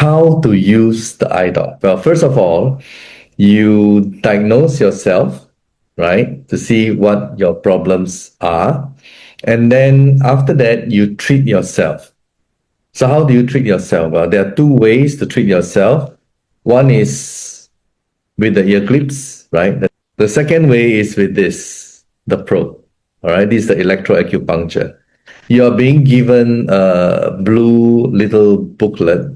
how to use the eye dot? Well, first of all, you diagnose yourself, right, to see what your problems are. And then after that, you treat yourself. So how do you treat yourself? Well, there are two ways to treat yourself. One is with the ear clips, right? The second way is with this, the probe. All right, this is the electroacupuncture. You are being given a blue little booklet,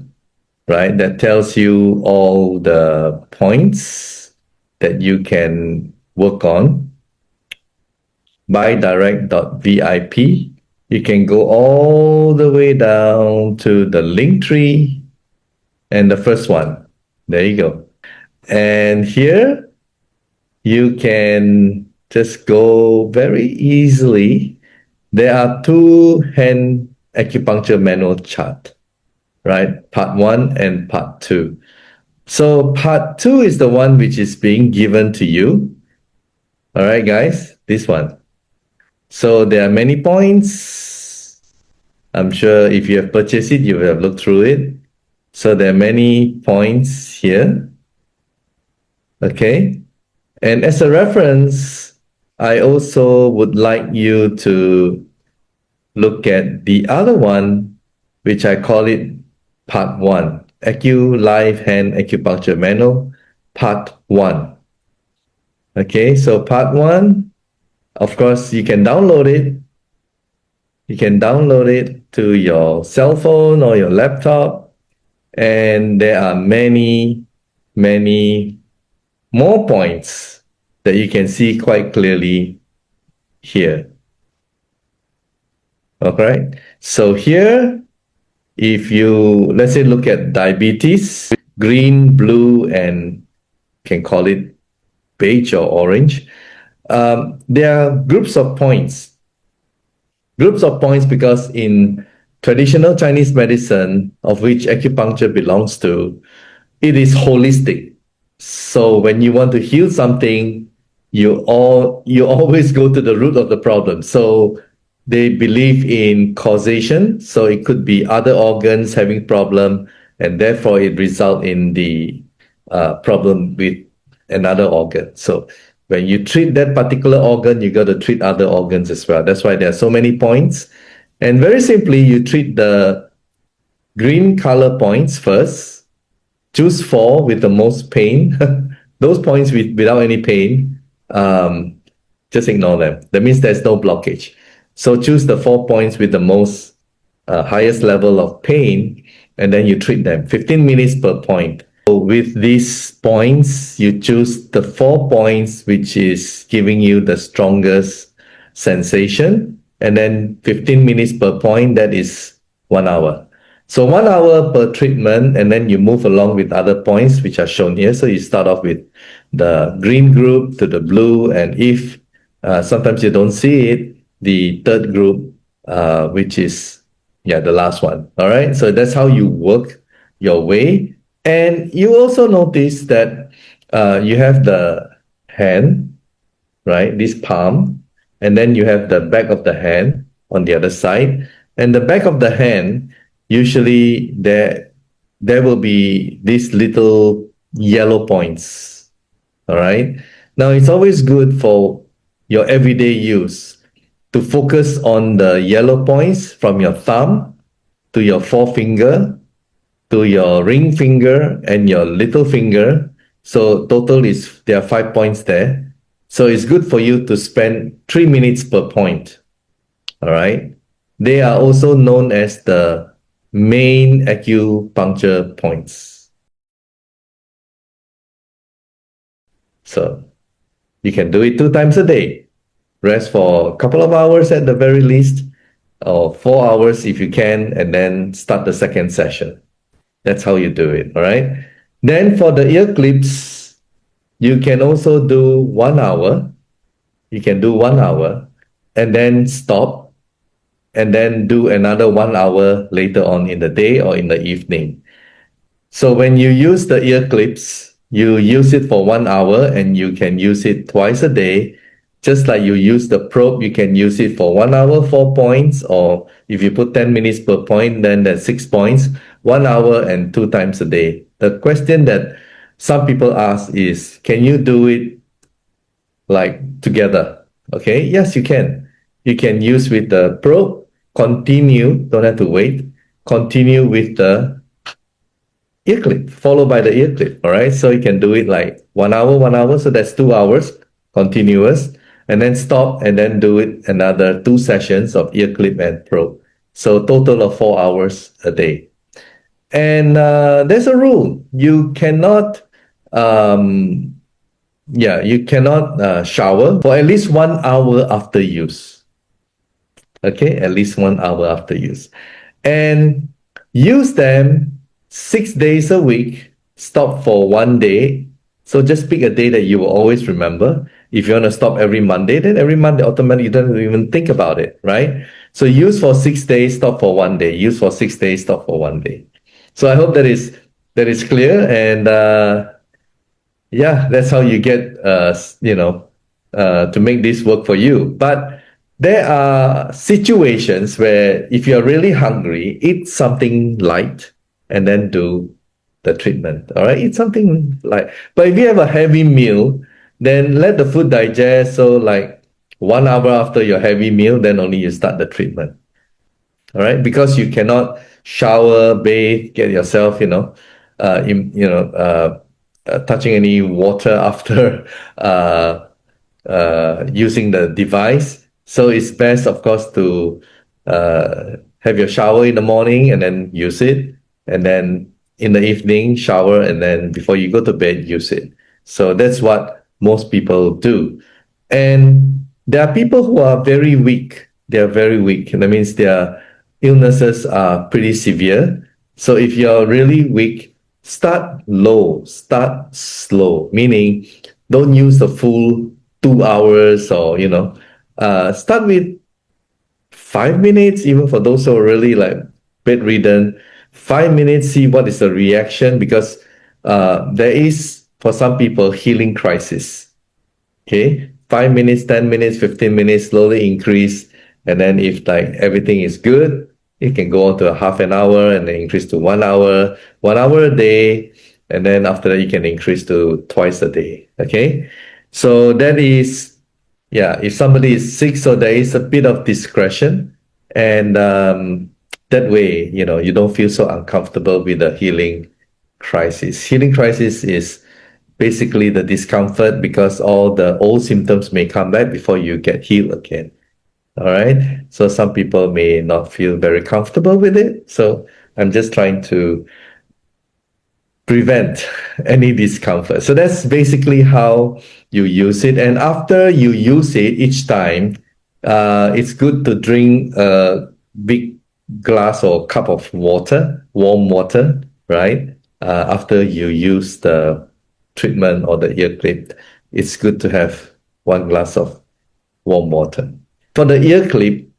right, that tells you all the points that you can work on. Buydirect.vip. You can go all the way down to the link tree and the first one. There you go. And here you can just go very easily. There are two hand acupuncture manual chart, right? Part 1 and part 2. So part 2 is the one which is being given to you. All right, guys, this one. So there are many points. I'm sure if you have purchased it, you have looked through it. So there are many points here. Okay. And as a reference, I also would like you to look at the other one, which I call it Part 1, Aculife Hand Acupuncture Manual, Part 1. Okay, so Part 1, of course, you can download it. You can download it to your cell phone or your laptop. And there are many, many more points that you can see quite clearly here. Okay, so here, if you, let's say, look at diabetes, green, blue, and can call it beige or orange, there are groups of points. Groups of points because in traditional Chinese medicine, of which acupuncture belongs to, it is holistic. So when you want to heal something, you always go to the root of the problem. So they believe in causation. So it could be other organs having problem, and therefore it result in the problem with another organ. So when you treat that particular organ, you got to treat other organs as well. That's why there are so many points. And very simply, you treat the green color points first. Choose 4 with the most pain. Those points without any pain, just ignore them. That means there's no blockage. So choose the 4 points with the most highest level of pain, and then you treat them. 15 minutes per point. So with these points, you choose the 4 points which is giving you the strongest sensation, and then 15 minutes per point, that is 1 hour. So 1 hour per treatment, and then you move along with other points which are shown here. So you start off with the green group to the blue, and if sometimes you don't see it, the third group, which is the last one. All right, so that's how you work your way. And you also notice that you have the hand, right, this palm, and then you have the back of the hand on the other side. And the back of the hand, usually there will be these little yellow points. All right. Now it's always good for your everyday use to focus on the yellow points from your thumb to your forefinger to your ring finger and your little finger. So total is, there are 5 points there. So it's good for you to spend 3 minutes per point. All right. They are also known as the main acupuncture points. So you can do it 2 times a day. Rest for a couple of hours at the very least, or 4 hours if you can, and then start the second session. That's how you do it, all right? Then for the ear clips, you can also do 1 hour. You can do 1 hour and then stop, and then do another 1 hour later on in the day or in the evening. So when you use the ear clips, you use it for 1 hour, and you can use it twice a day. Just like you use the probe, you can use it for 1 hour, 4 points, or if you put 10 minutes per point, then that's 6 points. 1 hour and two times a day. The question that some people ask is, can you do it like together? Okay, yes, you can. You can use with the probe, continue, don't have to wait, continue with the ear clip, followed by the ear clip. All right. So you can do it like 1 hour, 1 hour. So that's 2 hours continuous, and then stop and then do it another 2 sessions of ear clip and probe. So total of 4 hours a day. And there's a rule. You cannot, you cannot shower for at least 1 hour after use. Okay, at least 1 hour after use. And use them 6 days a week, stop for one day. So just pick a day that you will always remember. If you want to stop every Monday, then every Monday automatically you don't even think about it, right? So use for 6 days, stop for one day. Use for 6 days, stop for one day. So I hope that is clear. And yeah, that's how you get to make this work for you. But there are situations where if you're really hungry, eat something light and then do the treatment. All right, eat something light. But if you have a heavy meal, then let the food digest. So like 1 hour after your heavy meal, then only you start the treatment. All right, because you cannot shower, bathe, get yourself, touching any water after using the device. So it's best, of course, to have your shower in the morning and then use it, and then in the evening shower, and then before you go to bed use it. So that's what most people do. And there are people who are very weak. They are very weak. That means their illnesses are pretty severe. So if you're really weak, start low, start slow, meaning don't use the full 2 hours, or start with 5 minutes, even for those who are really like bedridden. 5 minutes, see what is the reaction, because there is, for some people, healing crisis. Okay, 5 minutes, 10 minutes, 15 minutes, slowly increase. And then if like everything is good, it can go on to a half an hour and then increase to 1 hour, 1 hour a day. And then after that, you can increase to twice a day. Okay. So that is, yeah, if somebody is sick, so there is a bit of discretion. And that way, you don't feel so uncomfortable with the healing crisis. Healing crisis is basically the discomfort because all the old symptoms may come back before you get healed again. All right. So some people may not feel very comfortable with it. So I'm just trying to prevent any discomfort. So that's basically how you use it. And after you use it each time, it's good to drink a big glass or cup of water, warm water, right? After you use the treatment or the ear clip, it's good to have one glass of warm water. For the ear clip,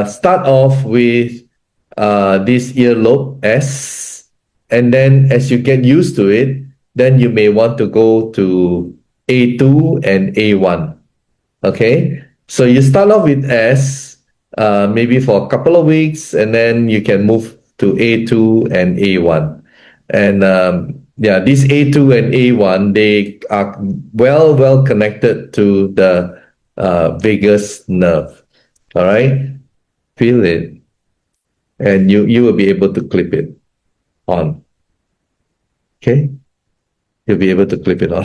start off with this earlobe S, and then as you get used to it, then you may want to go to A2 and A1. Okay, so you start off with S, maybe for a couple of weeks, and then you can move to A2 and A1. And these A2 and A1, they are well connected to the vagus nerve. All right, feel it, and you will be able to clip it on. Okay, you'll be able to clip it on.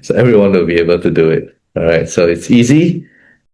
So everyone will be able to do it. All right, so it's easy.